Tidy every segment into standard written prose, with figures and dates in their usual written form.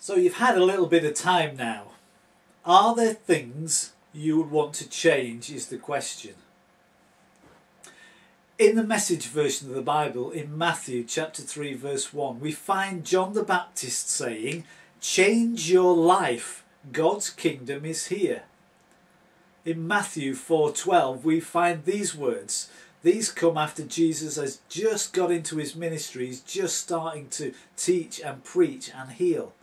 So you've had a little bit of time now. Are there things you would want to change is the question. In the Message version of the Bible, in Matthew chapter 3 verse 1, we find John the Baptist saying, "Change your life, God's kingdom is here." In Matthew 4:12 we find these words. These come after Jesus has just got into his ministry, he's just starting to teach and preach and heal.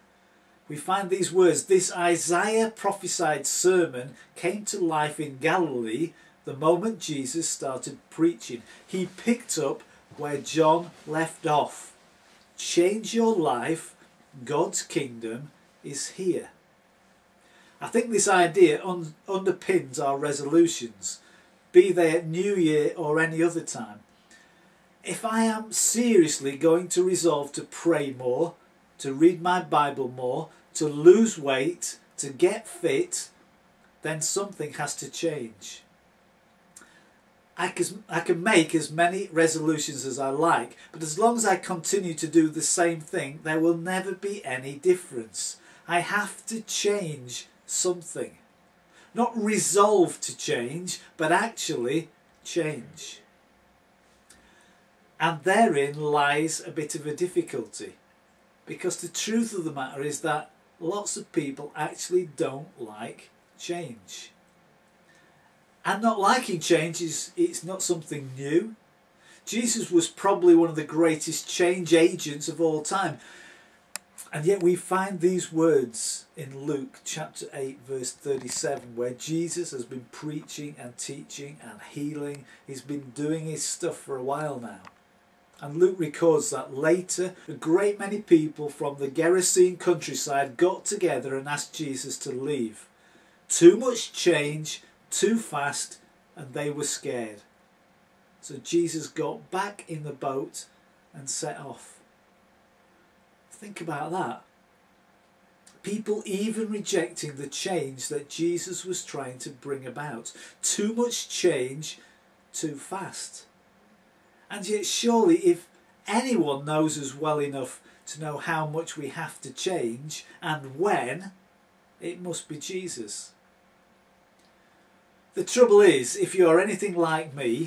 We find these words, "This Isaiah prophesied sermon came to life in Galilee the moment Jesus started preaching." He picked up where John left off. Change your life, God's kingdom is here. I think this idea underpins our resolutions, be they at New Year or any other time. If I am seriously going to resolve to pray more, to read my Bible more, to lose weight, to get fit, then something has to change. I can make as many resolutions as I like, but as long as I continue to do the same thing, there will never be any difference. I have to change something. Not resolve to change, but actually change. And therein lies a bit of a difficulty, because the truth of the matter is that lots of people actually don't like change. And not liking change it's not something new. Jesus was probably one of the greatest change agents of all time. And yet we find these words in Luke chapter 8 verse 37, where Jesus has been preaching and teaching and healing. He's been doing his stuff for a while now. And Luke records that later a great many people from the Gerasene countryside got together and asked Jesus to leave. Too much change, too fast, and they were scared. So Jesus got back in the boat and set off. Think about that. People even rejecting the change that Jesus was trying to bring about. Too much change, too fast. And yet surely if anyone knows us well enough to know how much we have to change and when, it must be Jesus. The trouble is, if you are anything like me,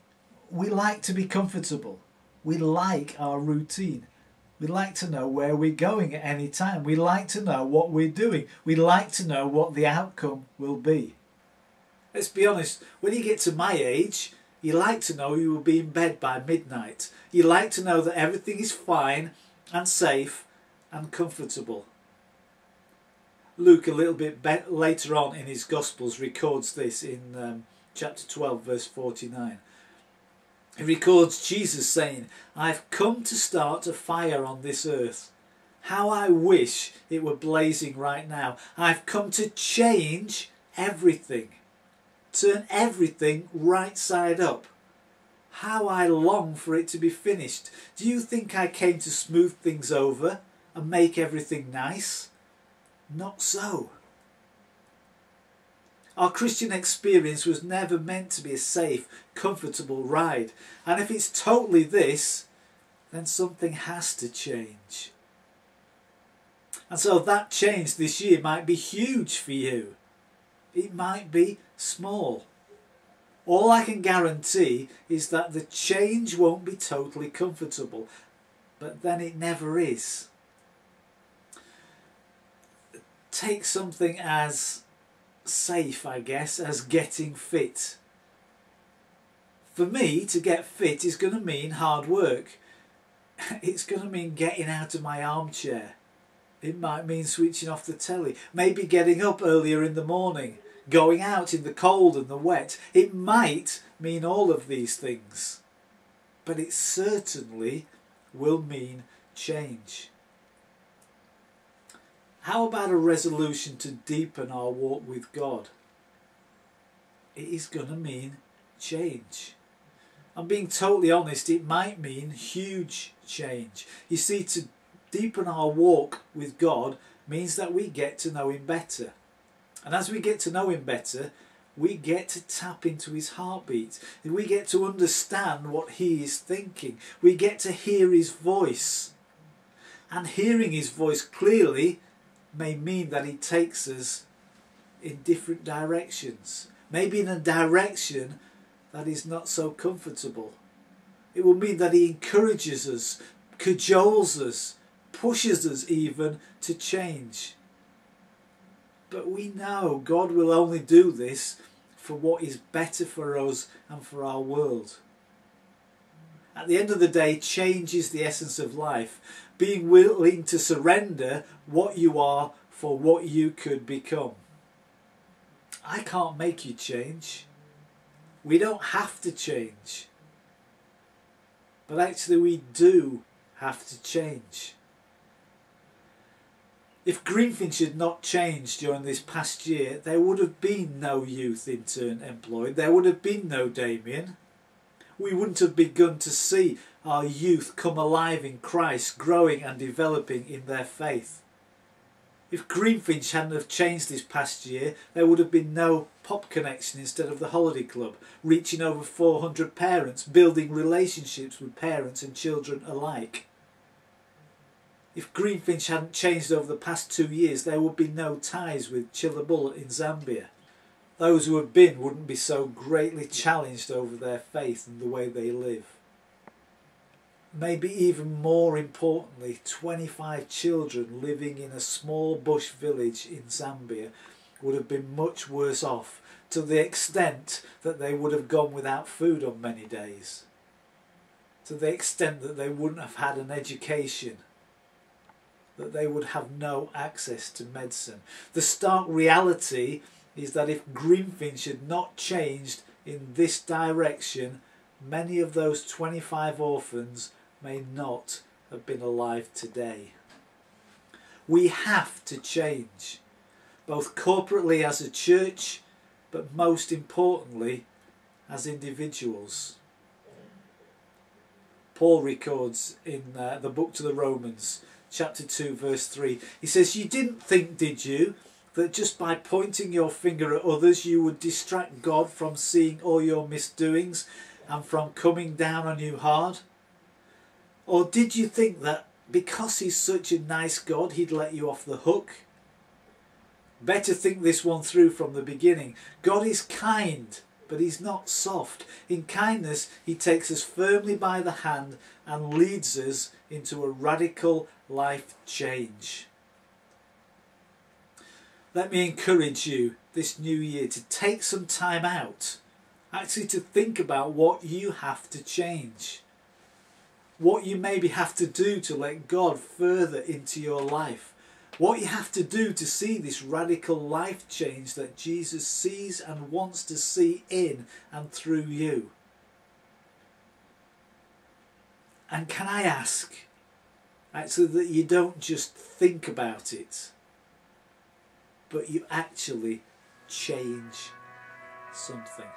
we like to be comfortable. We like our routine. We like to know where we're going at any time. We like to know what we're doing. We like to know what the outcome will be. Let's be honest, when you get to my age, you like to know you will be in bed by midnight. You like to know that everything is fine and safe and comfortable. Luke, a little bit later on in his Gospels, records this in chapter 12 verse 49. He records Jesus saying, "I've come to start a fire on this earth. How I wish it were blazing right now. I've come to change everything. Turn everything right side up. How I long for it to be finished. Do you think I came to smooth things over and make everything nice? Not so." Our Christian experience was never meant to be a safe, comfortable ride. And if it's totally this, then something has to change. And so that change this year might be huge for you. It might be small. All I can guarantee is that the change won't be totally comfortable, but then it never is. Take something as safe, I guess, as getting fit. For me, to get fit is going to mean hard work. It's going to mean getting out of my armchair. It might mean switching off the telly, maybe getting up earlier in the morning, going out in the cold and the wet. It might mean all of these things, but it certainly will mean change. How about a resolution to deepen our walk with God? It is going to mean change. I'm being totally honest, it might mean huge change. You see, to deepen our walk with God means that we get to know him better. And as we get to know him better, we get to tap into his heartbeat. We get to understand what he is thinking. We get to hear his voice. And hearing his voice clearly may mean that he takes us in different directions. Maybe in a direction that is not so comfortable. It will mean that he encourages us, cajoles us, pushes us even to change. But we know God will only do this for what is better for us and for our world. At the end of the day, change is the essence of life. Being willing to surrender what you are for what you could become. I can't make you change. We don't have to change. But actually we do have to change. If Greenfinch had not changed during this past year, there would have been no youth intern employed. There would have been no Damien. We wouldn't have begun to see our youth come alive in Christ, growing and developing in their faith. If Greenfinch hadn't have changed this past year, there would have been no Pop Connection instead of the Holiday Club, reaching over 400 parents, building relationships with parents and children alike. If Greenfinch hadn't changed over the past 2 years, there would be no ties with Chillabullet in Zambia. Those who have been wouldn't be so greatly challenged over their faith and the way they live. Maybe even more importantly, 25 children living in a small bush village in Zambia would have been much worse off, to the extent that they would have gone without food on many days, to the extent that they wouldn't have had an education, that they would have no access to medicine. The stark reality is that if Greenfinch had not changed in this direction, many of those 25 orphans may not have been alive today. We have to change, both corporately as a church, but most importantly as individuals. Paul records in the book to the Romans, chapter 2 verse 3, he says, "You didn't think, did you, that just by pointing your finger at others you would distract God from seeing all your misdoings and from coming down on you hard? Or did you think that because he's such a nice God he'd let you off the hook? Better think this one through from the beginning. God is kind, but he's not soft. In kindness he takes us firmly by the hand and leads us into a radical life change." Let me encourage you this new year to take some time out, actually to think about what you have to change, what you maybe have to do to let God further into your life, what you have to do to see this radical life change that Jesus sees and wants to see in and through you. And can I ask, actually, that you don't just think about it, but you actually change something.